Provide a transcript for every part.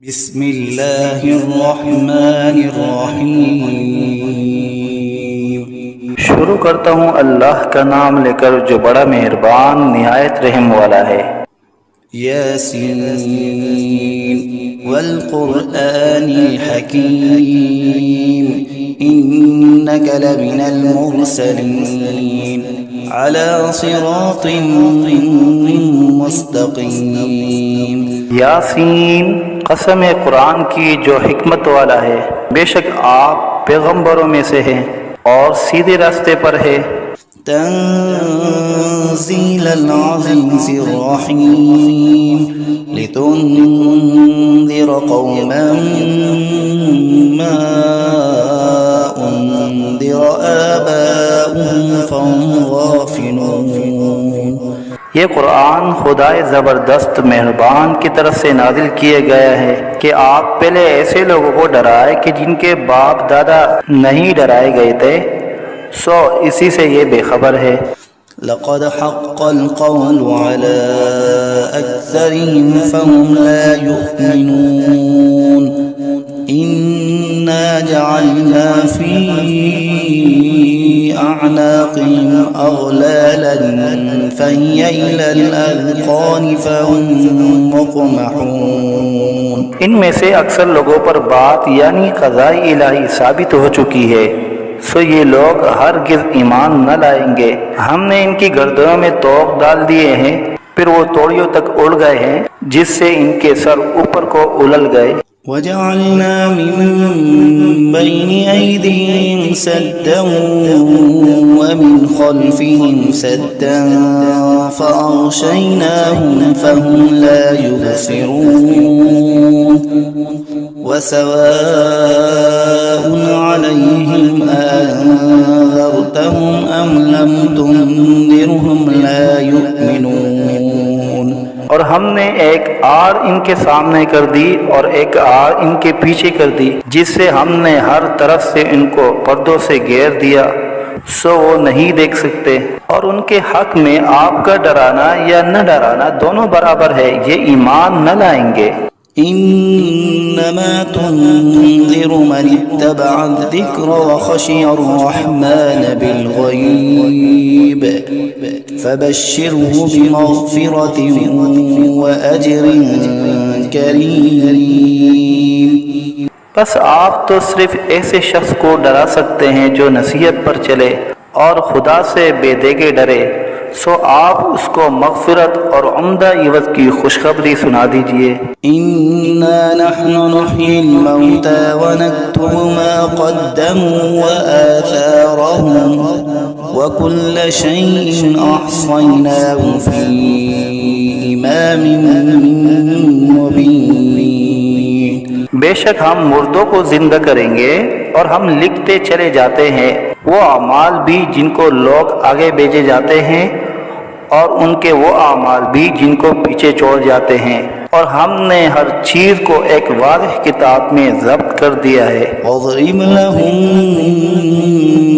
बिस्मिल्लाहिर्रहमानिर्रहीम। शुरू करता हूँ अल्लाह का नाम लेकर जो बड़ा मेहरबान निहायत रहम वाला है। यासीन वल क़ुरआनिल हकीम इन्नका लमिनल मुरसलीन अला सिरातिन मुस्तक़ीम। यासीन, कसम है कुरान की जो हिकमत वाला है, बेशक आप पैगंबरों में से हैं और सीधे रास्ते पर है। तंज़ीलल अज़ीज़िर रहीम लितुन्ज़िर क़ौमन मा उन्ज़िर आबाउहुम फ़हुम गाफ़िलून। ये कुरान खुदाए ज़बरदस्त मेहरबान की तरफ से नाजिल किया गया है कि आप पहले ऐसे लोगों को डराए कि जिनके बाप दादा नहीं डराए गए थे, सो इसी से ये बेखबर है। लक़द हक़्क़ल क़ौलु अला अक्सरिहिम फ़हुम ला युमिनून इन्ना जअलना फ़ी अअनाक़िहिम अग़लालन फ़हिय इलल अज़क़ान फ़हुम मुक़महून। इनमें से अक्सर लोगों पर बात यानी क़ज़ाए इलाही साबित हो चुकी है, सो ये लोग हरगिज़ ईमान न लाएंगे। हमने इनकी गर्दनों में तोक डाल दिए हैं, फिर वो तोड़ियों तक उड़ गए हैं, जिससे इनके सर ऊपर को उलल गए। वजअलना मिन बैनि ऐदीहिम सद्दन व मिन खल्फिहिम सद्दन फ़अग़शयनाहुम फ़हुम ला युबसिरून वसवाउन अलैहिम अअन्ज़रतहुम अम लम तुन्ज़िरहुम ला युमिनून। और हमने एक आड़ इनके सामने कर दी और एक आड़ इनके पीछे कर दी, जिससे हमने हर तरफ से इनको पर्दों से घेर दिया, सो वो नहीं देख सकते। और उनके हक में आपका डराना या न डराना दोनों बराबर है, ये ईमान न लाएंगे। इन्नमा तुन्ज़िरु मन इत्तबअ अज़्ज़िक्र व खशिय अर्रहमान बिलग़ैब फबश्शिरहु बिमग़फ़िरतिन व अज्रिन करीम। बस आप तो सिर्फ ऐसे शख्स को डरा सकते हैं जो नसीहत पर चले और खुदा से बेदेगे डरे, सो आप उसको मग़फ़िरत और उम्दा इवज़ की खुशखबरी सुना दीजिए। इन्ना नहनु नुह्यिल मौता व नक्तुबु मा क़द्दमू व आथारहुम व कुल्ल शैइन अहसयनाहु फ़ी इमामिन मुबीन। बेशक हम मुर्दों को जिंदा करेंगे और हम लिखते चले जाते हैं वो अमाल भी जिनको लोग आगे भेजे जाते हैं और उनके वो अमाल भी जिनको पीछे छोड़ जाते हैं, और हमने हर चीज़ को एक वाज़ेह किताब में ज़ब्त कर दिया है। वज़रिब लहुम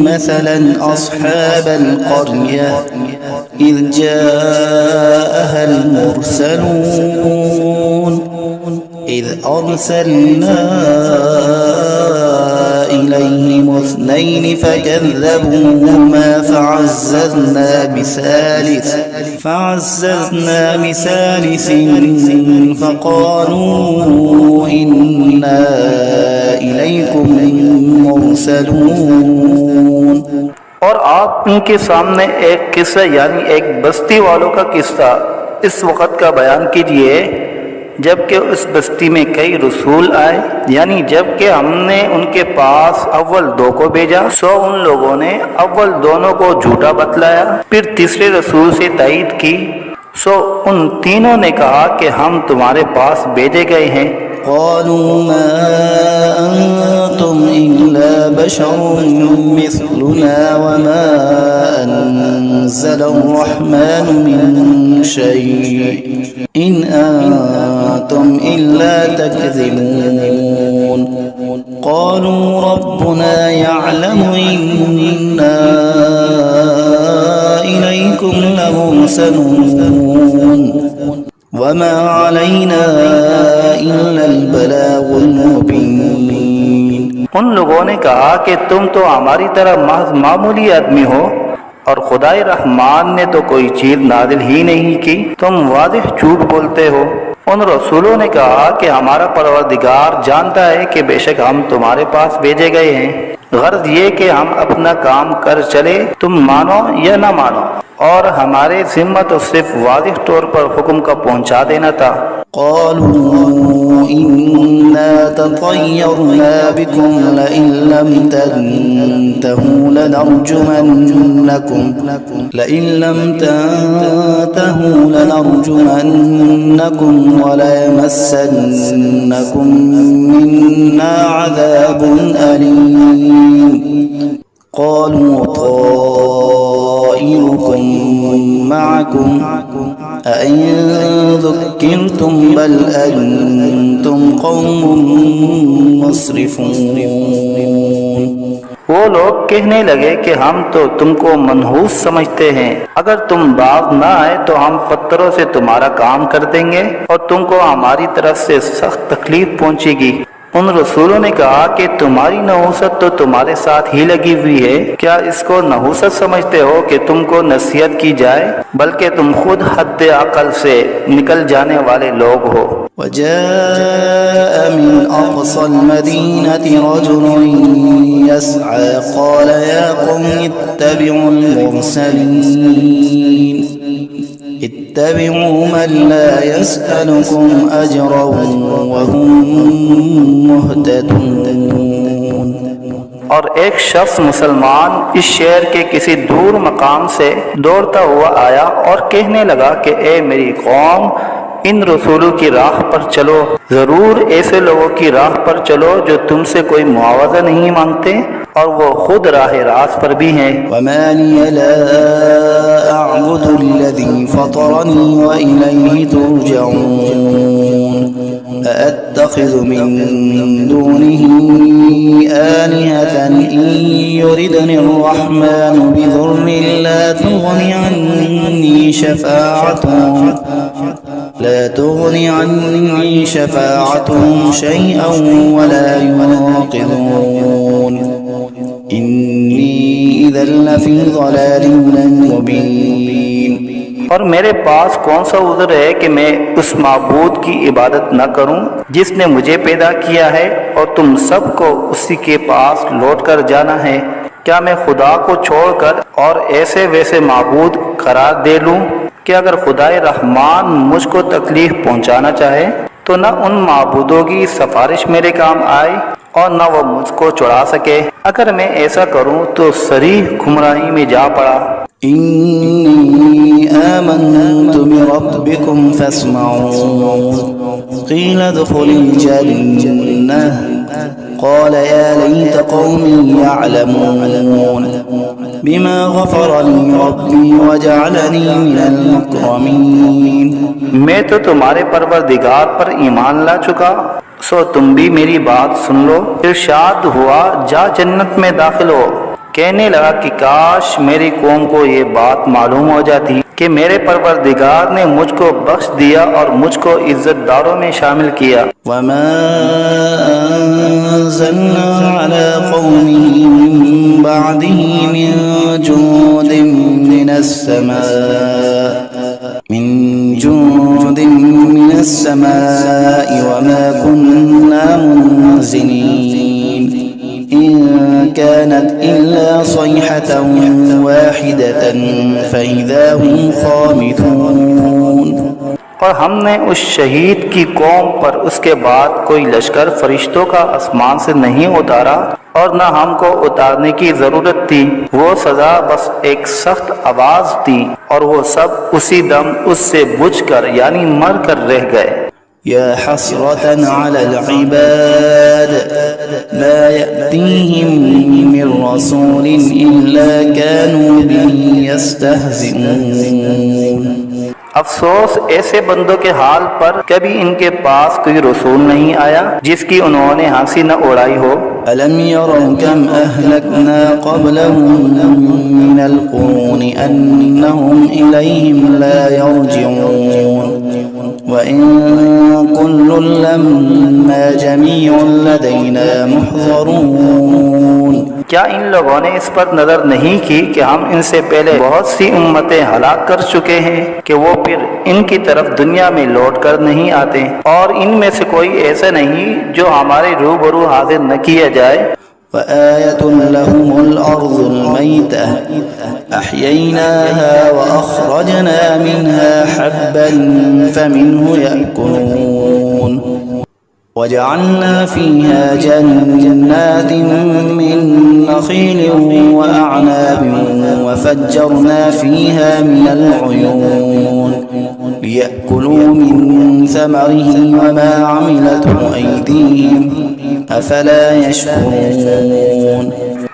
मसलन अस्हाबल क़र्यह इज़ जाअहल मुरसलून इज़ अरसलना इलैहिम इस्नैन फकज़्ज़बूहुमा फअज़्ज़ज़ना बिसालिसिन फ़क़ालू इन्ना इलैकुम मुरसलून। और आप इनके सामने एक किस्सा यानी एक बस्ती वालों का किस्सा इस वक़्त का बयान कीजिए जबकि उस बस्ती में कई रसूल आए, यानी जबकि हमने उनके पास अव्वल दो को भेजा, सो उन लोगों ने अव्वल दोनों को झूठा बतलाया, फिर तीसरे रसूल से तायीद की, सो उन तीनों ने कहा कि हम तुम्हारे पास भेजे गए हैं। क़ालू मा अंतुम इल्ला बशरुम मिस्लुना व मा अनज़लर्रहमानु मिन शै' इन अंतुम इल्ला तकज़िबून। क़ालू रब्बुना यअलमु इन्ना इलैकुम लमुरसलून वमा अलैना إلا البلاغ المبين। उन लोगों ने कहा कि तुम तो हमारी तरह महज मामूली आदमी हो और खुदाए रहमान ने तो कोई चीज नाजिल ही नहीं की, तुम वाज़िह झूठ बोलते हो। उन रसूलों ने कहा कि हमारा परवरदिगार जानता है कि बेशक हम तुम्हारे पास भेजे गए हैं, गर्ज ये कि हम अपना काम कर चले, तुम मानो या न मानो, और हमारे जिम्मा तो सिर्फ वाज़िह तौर पर हुक्म का पहुंचा देना था। قالوا إنا تطيرنا بكم لئن لم تنتهوا لنرجمنكم وليمسنكم منا عذاب أليم قالوا طائركم معكم أئن ذكرتم بل أنتم قوم مسرفون। वो लोग कहने लगे कि हम तो तुमको मनहूस समझते हैं, अगर तुम बाज न आए तो हम पत्थरों से तुम्हारा काम कर देंगे और तुमको हमारी तरफ से सख्त तकलीफ पहुंचेगी। उन रसूलों ने कहा कि तुम्हारी नहूसत तो तुम्हारे साथ ही लगी हुई है, क्या इसको नहूसत समझते हो कि तुमको नसीहत की जाए, बल्कि तुम खुद हद अकल से निकल जाने वाले लोग हो। وجاء من أقصى المدينة رجل يسعى قال يا قوم اتبعوا المرسلين اتبعوا من لا يسألكم أجرا وهم مهتدون। और एक शख्स मुसलमान इस शहर के किसी दूर मकाम से दौड़ता हुआ आया और कहने लगा कि ए मेरी कौम, इन रसूलों की राह पर चलो, जरूर ऐसे लोगों की राह पर चलो जो तुमसे कोई मुआवजा नहीं मांगते और वो खुद राह रास्त पर भी हैं। वमा लिया ला अअबुदु अल्लज़ी फ़तरनी व इलैहि तुरजऊन अअत्तख़िज़ु मिन दुनिही आलिहतन इन युरिदनि अर्रहमानु बिदुर्रिन ला तुग़नि अन्नी शफ़ाअतुहुम शैअन वला युनक़िज़ून इन्नी इज़न लफ़ी ज़लालिम मुबीन। और मेरे पास कौन सा उज़्र है कि मैं उस माबूद की इबादत न करूं जिसने मुझे पैदा किया है और तुम सबको उसी के पास लौट कर जाना है। क्या मैं खुदा को छोड़कर और ऐसे वैसे माबूद करार दे लूं कि अगर खुदाए रहमान मुझको तकलीफ पहुंचाना चाहे तो न उन माबूदों की सिफारिश मेरे काम आए और न वो मुझको छुड़ा सके। अगर मैं ऐसा करूं तो सरीह गुमराही में जा पड़ा। इन्नी आमन्तु बिरब्बिकुम फस्मऊन क़ील उद्ख़ुलिल जन्नह क़ाल या लैत क़ौमी यअलमून बिमा ग़फ़र ली रब्बी वजअलनी मिनल मुकरमीन। मैं तो तुम्हारे परवरदिगार पर ईमान ला चुका, सो तुम भी मेरी बात सुन लो। इरशाद हुआ जा जन्नत में दाखिल हो। कहने लगा कि काश मेरी कौम को ये बात मालूम हो जाती कि मेरे परवरदिगार ने मुझको बख्श दिया और मुझको इज्जतदारों में शामिल किया। वमा अंज़लना अला क़ौमिही मिन बअदिही मिन जुंदिन मिनस समाई वमा कुन्ना मुनज़िलीन इन कानत इल्ला सयहतन वाहिदतन फ़इज़ा हुम ख़ामिदून। और हमने उस शहीद की कौम पर उसके बाद कोई लश्कर फरिश्तों का आसमान से नहीं उतारा और न हमको उतारने की जरूरत थी। वो सजा बस एक सख्त आवाज थी और वो सब उसी दम उससे बुझकर यानी मर कर रह गए। या हसरतन अलल इबाद ला यअतीहिम मिन रसूलिन इल्ला कानू बिही यस्तहज़िऊन। अफसोस ऐसे बंदों के हाल पर, कभी इनके पास कोई रसूल नहीं आया जिसकी उन्होंने हंसी न उड़ाई हो। अलम यरौ कम अहलकना क़ब्लहुम मिनल क़ुरूनि अन्नहुम इलैहिम ला यरजिऊन وإن كل لما جميع لدينا محضرون। क्या इन लोगों ने इस पर नजर नहीं की कि हम इनसे पहले बहुत सी उम्मतें हलाक कर चुके हैं कि वो फिर इनकी तरफ दुनिया में लौट कर नहीं आते, और इनमें से कोई ऐसा नहीं जो हमारे रूबरू हाजिर न किया जाए। وآية لهم الأرض الميتة أحييناها وأخرجنا منها حبا فمنه يأكلون وجعلنا فيها جنات من نخيل وأعناب وفجرنا فيها من العيون ليأكلوا من ثمره وما عملته أيديهم أفلا يشكرون।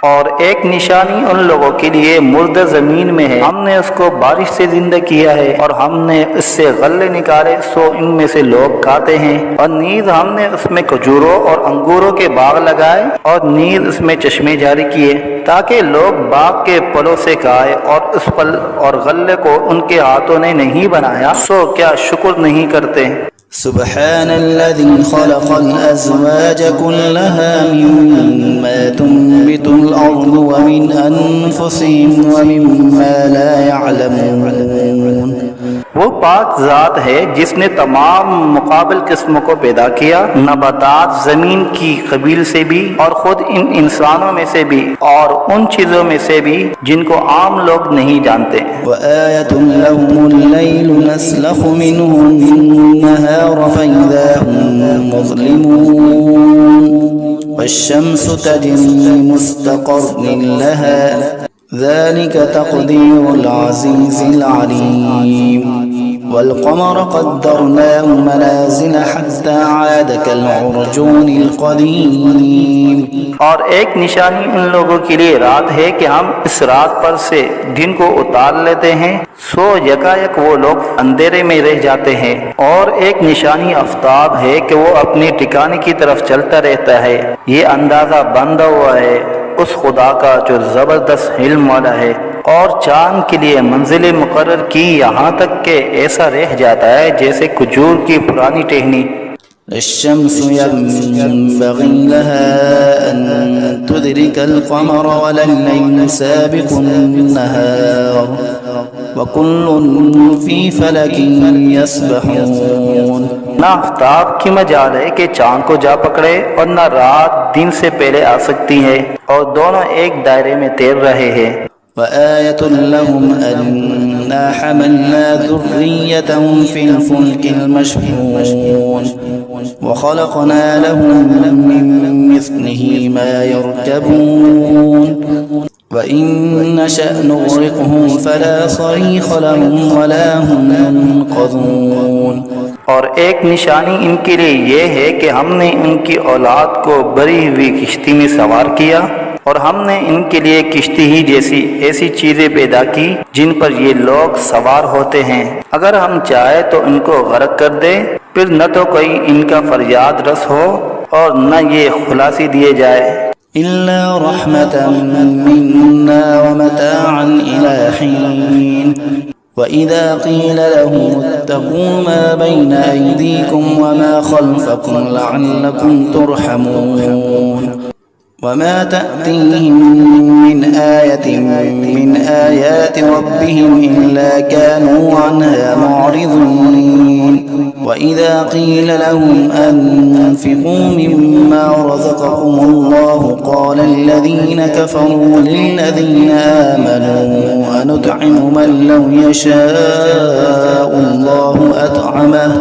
और एक निशानी उन लोगों के लिए मुर्दा जमीन में है, हमने उसको बारिश से जिंदा किया है और हमने इससे गल्ले निकाले सो इनमें से लोग खाते हैं। और नीज हमने उसमें खजूरों और अंगूरों के बाग लगाए और नीज उसमें चश्मे जारी किए ताकि लोग बाग के फलों से खाए, और उस फल और गल्ले को उनके हाथों ने नहीं बनाया सो क्या शुक्र नहीं करते। सुब्हानल्लज़ी खलक़ल अज़वाज कुल्लहा मिम्मा तुंबितुल अर्दु व मिन अनफुसिहिम व मिम्मा ला यअलमून। वो पाक जात है जिसने तमाम मुकाबिल किस्मों को पैदा किया, नबातात जमीन की कबील से भी और खुद इन इंसानों में से भी और उन चीजों में से भी जिनको आम लोग नहीं जानते। वआयतुन लहुमुल लैलु नस्लखु मिन्हु अन्नहार फइज़ा हुम मुज़लिमून वश्शम्सु तजरी लिमुस्तक़र्रिन लहा ذلك تقدير العزيز العليم والقمر قدرناه منازل حتى عاد كالعرجون القديم। और एक निशानी उन लोगों के लिए रात है कि हम इस रात पर से दिन को उतार लेते हैं सो यकायक वो लोग अंधेरे में रह जाते हैं। और एक निशानी आफ्ताब है कि वो अपने ठिकाने की तरफ चलता रहता है। ये अंदाजा बंधा हुआ है उस खुदा का जो जबरदस्त इल्म वाला है। और चांद के लिए मंजिल मुकर्रर की यहाँ तक के ऐसा रह जाता है जैसे खजूर की पुरानी टहनी। الشمس ينبغي لها أن تدرك القمر ولا الليل سابق النهار وكل في فلك يسبحون। ना आफ्ताब की मजाल है कि चांद को जा पकड़े और न रात दिन से पहले आ सकती है, और दोनों एक दायरे में तैर रहे हैं। وآية لهم أنا حملنا ذريتهم في الفلك المشحون وخلقنا لهم من مثله ما يركبون وإن نشأ نغرقهم فلا صريخ لهم ولا هم ينقذون। और एक निशानी इनके लिए ये है कि हमने इनकी औलाद को भरी हुई किश्ती में सवार किया, और हमने इनके लिए किश्ती ही जैसी ऐसी चीजें पैदा की जिन पर ये लोग सवार होते हैं। अगर हम चाहे तो इनको गर्क कर दे, फिर न तो कोई इनका फरियाद रस हो और न ये खुलासी दिए जाए। इल्ला रहमतन मिन्ना व मताअन इला हीन وإذا قيل لهم اتقوا ما بين أيديكم وما خلفكم لعلكم ترحمون وما تأتيهم من آية من آيات ربهم إلا كانوا عنها معرضين وإذا قيل لهم أنفقوا مما رزقكم الله قال الذين كفروا للذين آمنوا أنطعم من لو يشاء الله أطعمه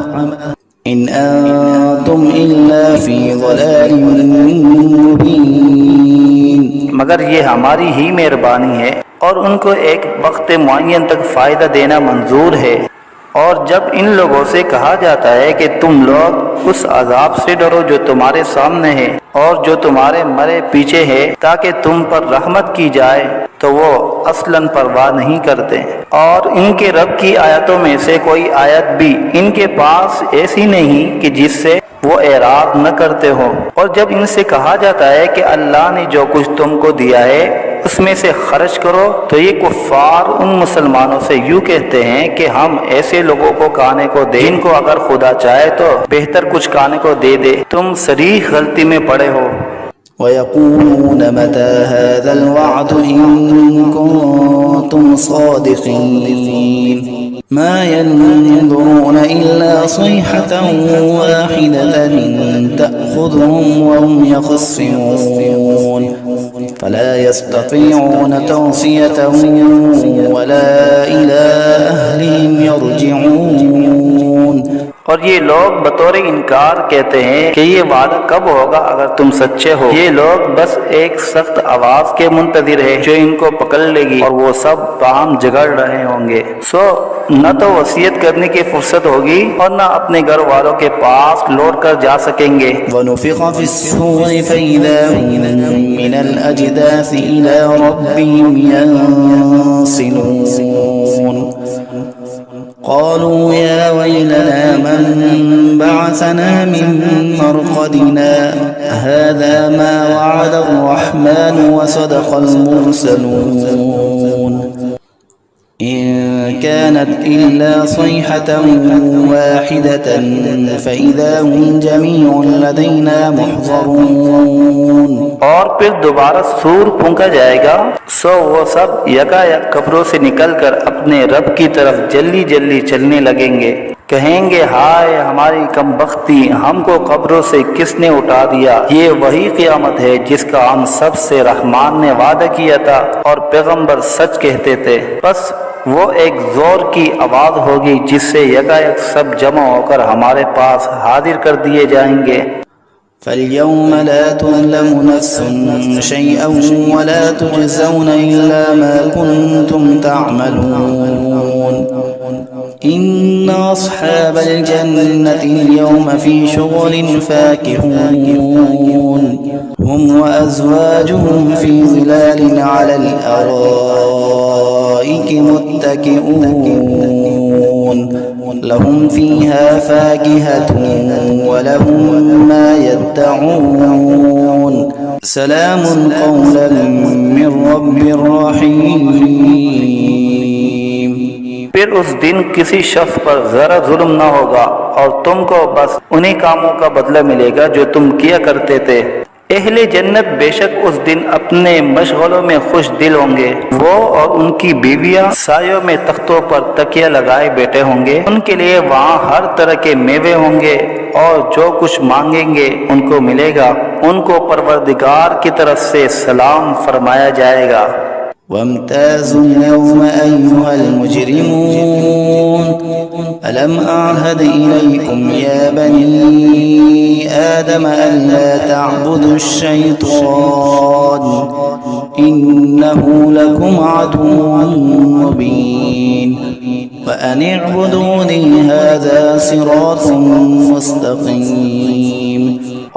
إن أنتم إلا في ضلال मुबीन। मगर ये हमारी ही मेहरबानी है और उनको एक वक्त मुअय्यन तक फ़ायदा देना मंजूर है। और जब इन लोगों से कहा जाता है कि तुम लोग उस अजाब से डरो जो तुम्हारे सामने है और जो तुम्हारे मरे पीछे है ताकि तुम पर रहमत की जाए, तो वो असलन परवाह नहीं करते। और इनके रब की आयतों में से कोई आयत भी इनके पास ऐसी नहीं कि जिससे वो एराद न करते हो। और जब इनसे कहा जाता है कि अल्लाह ने जो कुछ तुमको दिया है उसमें से खर्च करो। तो ये कुफ्फार उन मुसलमानों से यूँ कहते हैं कि हम ऐसे लोगों को खाने को दें जिनको अगर खुदा चाहे तो बेहतर कुछ खाने को दे दे। तुम सरीह गलती में पड़े हो। ويقولون متى هذا الوعد إن كنتم صادقين ما ينظرون إلا صيحة واحدة تأخذهم وهم يخصمون فلا يستطيعون توصية ولا إلى أهلهم يرجعون। और ये लोग बतौर इनकार कहते हैं कि ये वादा कब होगा अगर तुम सच्चे हो। ये लोग बस एक सख्त आवाज के मुंतजिर है जो इनको पकड़ लेगी और वो सब बाहम झगड़ रहे होंगे। सो न तो वसीयत करने की फुर्सत होगी और न अपने घर वालों के पास लौट कर जा सकेंगे। वनुफ़िख़ फ़िस्सूरि फ़इज़ा हुम मिनल अजदासी इला रब्बिहिम यंसिलून قالوا يا ويلنا من بعثنا من مرقدنا هذا ما وعد الرحمن وصدق المرسلون إن كانت إلا صيحة واحدة فإذا هم جميع لدينا محضرون। और फिर दोबारा सूर फूंका जाएगा, सो वो सब यकायक कब्रों से निकलकर अपने रब की तरफ जल्दी जल्दी चलने लगेंगे। कहेंगे हाय हमारी कमबख्ती, हमको कब्रों से किसने उठा दिया। ये वही क़यामत है जिसका हम सब से रहमान ने वादा किया था और पैगंबर सच कहते थे। बस वो एक जोर की आवाज होगी जिससे यकायक सब जमा होकर हमारे पास हाजिर कर दिए जाएंगे। فاليوم لا تظلم نفس شيئا ولا تجزون إلا ما كنتم تعملون إن أصحاب الجنة اليوم في شغل فاكهون هم وأزواجهم في ظلال على الأرائك متكئون لهم فيها فاكهة ولهم ما يدعون سلام قولا من رب رحيم। फिर उस दिन किसी शख्स पर जरा जुल्म न होगा और तुमको बस उन्हीं कामों का बदला मिलेगा जो तुम किया करते थे। अहले जन्नत बेशक उस दिन अपने मशगलों में खुश दिल होंगे। वो और उनकी बीवियां सायों में तख्तों पर तकिया लगाए बैठे होंगे। उनके लिए वहाँ हर तरह के मेवे होंगे और जो कुछ मांगेंगे उनको मिलेगा। उनको परवरदिगार की तरफ से सलाम फरमाया जाएगा। वम्ताज़ुल यौम अय्युहल मुजरिमून अलम अअहद इलैकुम या बनी आदम अल्ला तअबुदुश शैतान इन्नहु लकुम अदुव्वुन मुबीन व अन इअबुदूनी हाज़ा सिरातुम मुस्तक़ीम।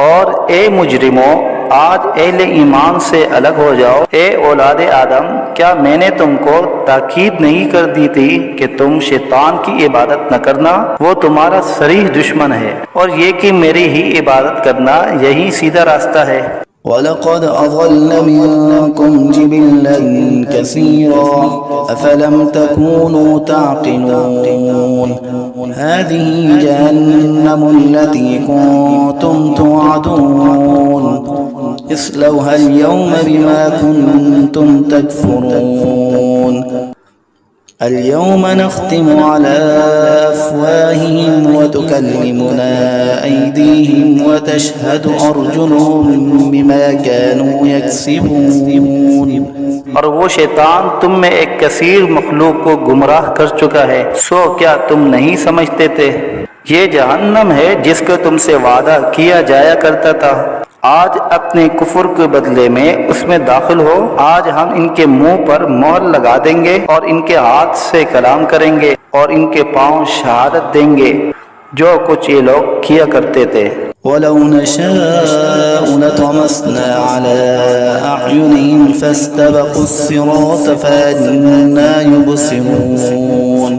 और ए मुजरिमों, आज अहले ईमान से अलग हो जाओ। ए औलादे आदम, क्या मैंने तुमको ताकीद नहीं कर दी थी कि तुम शैतान की इबादत न करना, वो तुम्हारा सरीह दुश्मन है, और ये कि मेरी ही इबादत करना यही सीधा रास्ता है। वलक़द अज़ल्ल मिनकुम जिबिल्लन कसीरा अफ़लम तकूनू ताक़िलून हाज़िही जहन्नमु अल्लती कुन्तुम तुअदून इस्लौहा अल-यौम बिमा कुन्तुम तकफ़ुरून اليوم نختم على أفواههم وتكلمنا أيديهم وتشهد أرجلهم بما كانوا يكسبون। और वो शैतान तुम में एक कसीर मखलूक को गुमराह कर चुका है, सो क्या तुम नहीं समझते थे। ये जहन्नम है जिसका तुमसे वादा किया जाया करता था। आज अपने कुफर के बदले में उसमें दाखिल हो। आज हम इनके मुंह पर मोहर लगा देंगे और इनके हाथ से कलाम करेंगे और इनके पांव शहादत देंगे जो कुछ ये लोग किया करते थे। वलौ नशाअ लतमस्ना अला अअयुनिहिम फस्तबक़ुस सिरात फअन्ना युबसिरून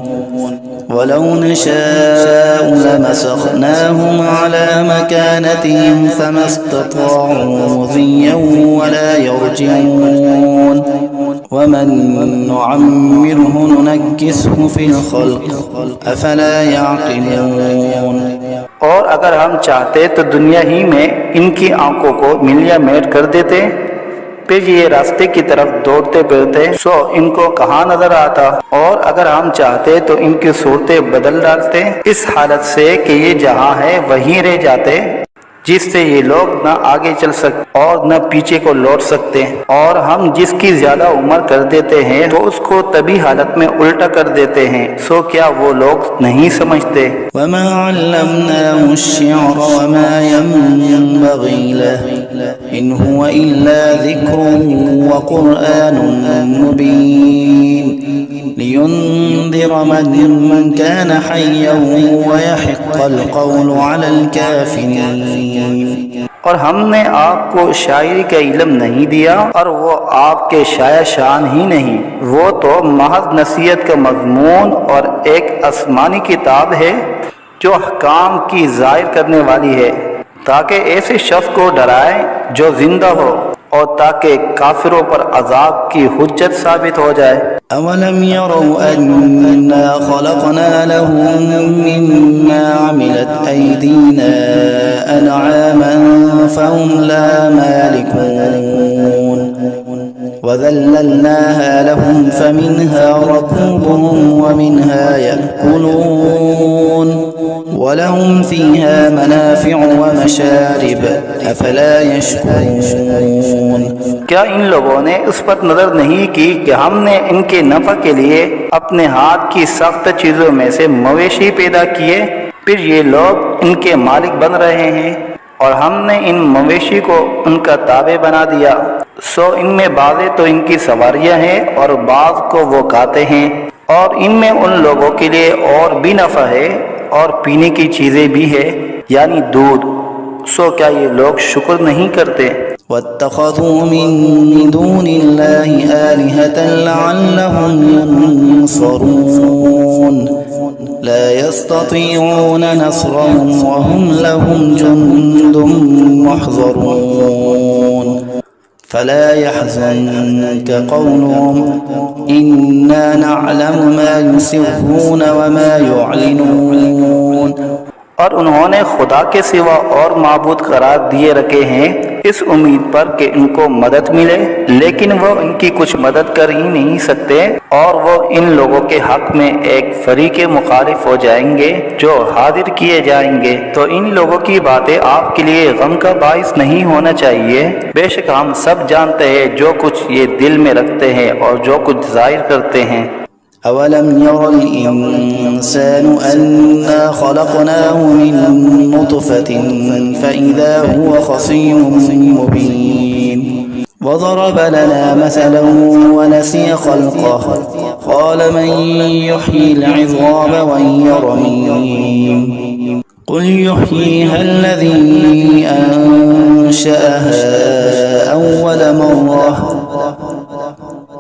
ولو نشاء لمسخناهم على مكانتهم فما استطاعوا مضيا ولا يرجعون ومن نعمره ننكسه في الخلق أفلا يعقلون। और अगर हम चाहते तो दुनिया ही में इनकी आंखों को मिलिया मेट कर देते, फिर ये रास्ते की तरफ दौड़ते फिरते सो इनको कहाँ नजर आता। और अगर हम चाहते तो इनकी सूरतें बदल डालते इस हालत से कि ये जहाँ है वहीं रह जाते, जिससे ये लोग न आगे चल सकते और न पीछे को लौट सकते। और हम जिसकी ज्यादा उम्र कर देते हैं तो उसको तभी हालत में उल्टा कर देते हैं। सो क्या वो लोग नहीं समझते। वमा अल्लमनाहु अश्शिअर वमा यंबगी लहु इन हुवा इल्ला ज़िक्रुन व क़ुरआनुन मुबीन लियुंज़िर मन कान हय्यन व यहिक़्क़ल क़ौलु अलल काफ़िरीन। और हमने आपको शायरी का इल्म नहीं दिया और वो आपके शाया शान ही नहीं, वो तो महज नसीहत का मज़मून और एक आसमानी किताब है जो अहकाम की ज़ाहिर करने वाली है, ताकि ऐसे शख्स को डराए जो जिंदा हो और ताकि काफिरों पर अजाब की हुज्जत साबित हो जाए। अवलम यरौ अन्ना खलक़ना लहुम मिम्मा अमिलत ऐदीना अनआमन फहुम ला मालिकून वज़ल्ललनाहा लहुम फमिनहा रकूबुहुम वमिनहा यअकुलून वलहुम फ़ीहा मनाफ़िअु वमशारिब अफ़ला यशकुरून। क्या इन लोगों ने उस पर नजर नहीं की कि हमने इनके नफा के लिए अपने हाथ की सख्त चीजों में से मवेशी पैदा किए, फिर ये लोग इनके मालिक बन रहे हैं और हमने इन मवेशी को उनका ताबे बना दिया। सो इनमें बाज़े तो इनकी सवारियां हैं और बाज़ को वो खाते हैं, और इनमें उन लोगों के लिए और भी नफा है और पीने की चीजें भी है, यानी दूध। सो क्या ये लोग शुक्र नहीं करते। वत्तख़ज़ू मिन दूनिल्लाहि आलिहतन लअल्लहुम युनसरून ला यस्ततीऊन नस्रहुम वहुम लहुम जुन्दुम मुहज़रून फला यहज़ुनक क़ौलुहुम इन्ना नअलमु मा युसिर्रून वमा युअलिनून। और उन्होंने खुदा के सिवा और माबूद करार दिए रखे हैं इस उम्मीद पर कि इनको मदद मिले, लेकिन वो इनकी कुछ मदद कर ही नहीं सकते और वो इन लोगों के हक में एक फरीके मुखालिफ हो जाएंगे जो हाजिर किए जाएंगे। तो इन लोगों की बातें आपके लिए गम का बाइस नहीं होना चाहिए। बेशक हम सब जानते हैं जो कुछ ये दिल में रखते हैं और जो कुछ जाहिर करते हैं। अवलम यरल इंसानु अन्ना खलक़नाहु मिन नुतफ़तिन फ़इज़ा हुवा ख़सीमुम मुबीन वज़रब लना मसलन वनसिय ख़ल्क़ह क़ाल मन युह्यिल इज़ाम वहिय रमीम क़ुल युह्यीहा अल्लज़ी अंशअहा अव्वल मर्रह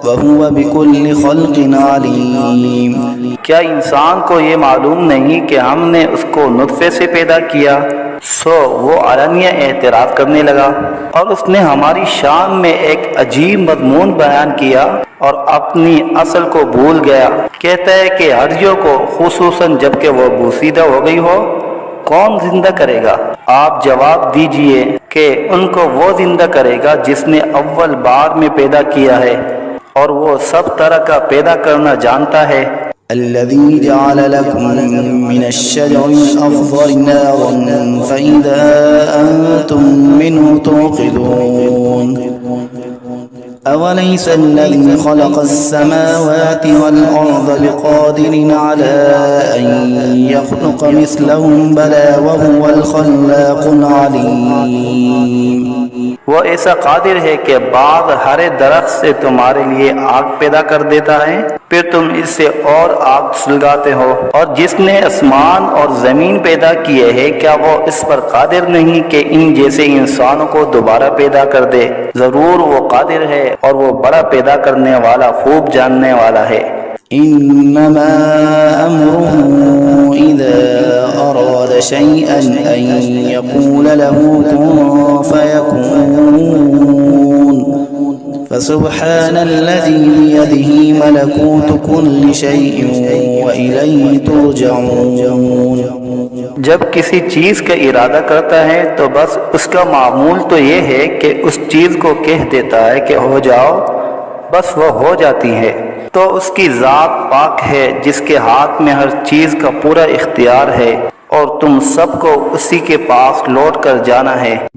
वहुवा बिकुल्लि ख़ल्क़िन अलीम। क्या इंसान को ये मालूम नहीं कि हमने उसको नुत्फे से पैदा किया। सो वो अलनिया एतराफ़ करने लगा और उसने हमारी शान में एक अजीब मज़मून बयान किया और अपनी असल को भूल गया। कहता है कि हर्जियों को खुसूसन जबकि वो बोसीदा हो गई हो कौन जिंदा करेगा। आप जवाब दीजिए कि उनको वो जिंदा करेगा जिसने अव्वल बार में पैदा किया है और वो सब तरह का पैदा करना जानता है। अल्लज़ी जअल लकुम मिनश्शजरिल अख़ज़रि नारन फ़इज़ा अंतुम मिन्हु तूक़िदून अवलैसा अल्लज़ी ख़लक़स-समावाति वल-अर्ज़ बिक़ादिरिन अला अन यख़्लुक़ मिस्लहुम बला वहुवल ख़ल्लाक़ुल अलीम। वो ऐसा कादिर है कि बाद हरे दरख्त से तुम्हारे लिए आग पैदा कर देता है, फिर तुम इससे और आग सुलगाते हो। और जिसने आसमान और जमीन पैदा किए हैं क्या वो इस पर कादिर नहीं कि इन जैसे इंसानों को दोबारा पैदा कर दे। जरूर वो कादिर है और वो बड़ा पैदा करने वाला खूब जानने वाला है। इन्नमा अम्रुहु इज़ा अराद शैअन अन यक़ूल लहू कुन फयकून फसुब्हानल्लज़ी बियदिही मलकूतु कुल्लि शैइन व इलैहि तुरजऊन। जब किसी चीज़ का इरादा करता है तो बस उसका मामूल तो ये है कि उस चीज़ को कह देता है कि हो जाओ, बस वो हो जाती है। तो उसकी ज़ात पाक है जिसके हाथ में हर चीज़ का पूरा इख्तियार है और तुम सबको उसी के पास लौट कर जाना है।